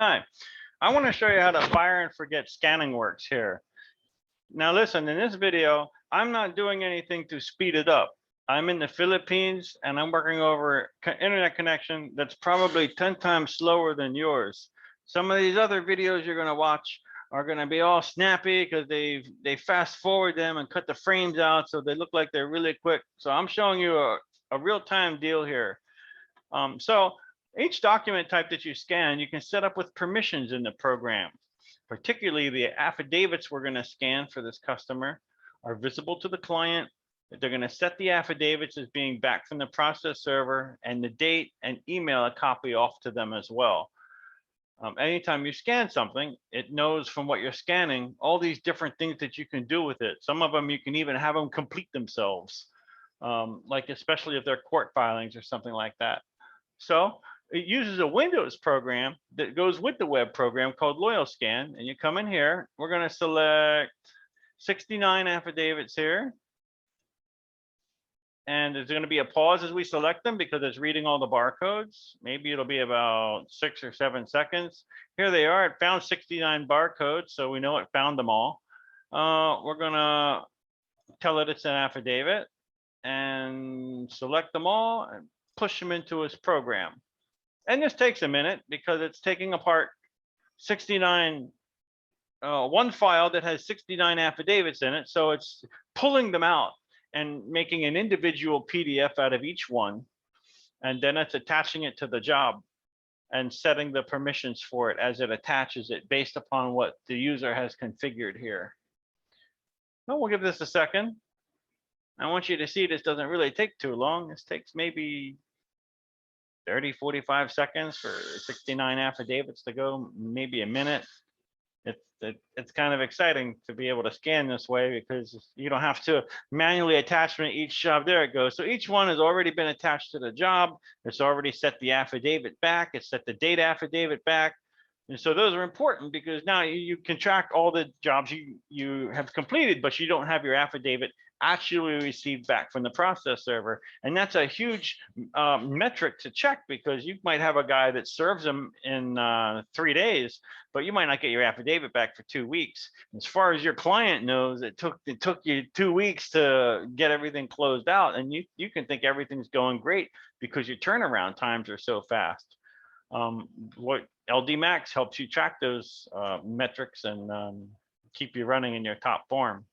Hi, I want to show you how the fire and forget scanning works here. Now listen, in this video, I'm not doing anything to speed it up. I'm in the Philippines and I'm working over internet connection that's probably 10 times slower than yours. Some of these other videos you're going to watch are going to be all snappy because they fast forward them and cut the frames out so they look like they're really quick. So I'm showing you a real-time deal here. So each document type that you scan, you can set up with permissions in the program. Particularly the affidavits we're going to scan for this customer are visible to the client. They're going to set the affidavits as being back from the process server and the date and email a copy off to them as well. Anytime you scan something, it knows from what you're scanning all these different things that you can do with it. Some of them you can even have them complete themselves, like especially if they're court filings or something like that. So it uses a Windows program that goes with the web program called LoyalScan. And you come in here, we're going to select 69 affidavits here. And there's going to be a pause as we select them because it's reading all the barcodes. Maybe it'll be about 6 or 7 seconds. Here they are. It found 69 barcodes, so we know it found them all. We're going to tell it it's an affidavit and select them all and push them into its program. And this takes a minute because it's taking apart 69, one file that has 69 affidavits in it. So it's pulling them out and making an individual PDF out of each one. And then it's attaching it to the job and setting the permissions for it as it attaches it based upon what the user has configured here. Well, we'll give this a second. I want you to see this doesn't really take too long. This takes maybe 30, 45 seconds for 69 affidavits to go, maybe a minute. It's kind of exciting to be able to scan this way because you don't have to manually attach them to each job. There it goes. So each one has already been attached to the job. It's already set the affidavit back. It's set the date affidavit back. And so those are important because now you can track all the jobs you have completed, but you don't have your affidavit actually received back from the process server. And that's a huge metric to check because you might have a guy that serves them in 3 days, but you might not get your affidavit back for 2 weeks. As far as your client knows, it took you 2 weeks to get everything closed out, and you can think everything's going great because your turnaround times are so fast. What LDMax helps you track those metrics and keep you running in your top form.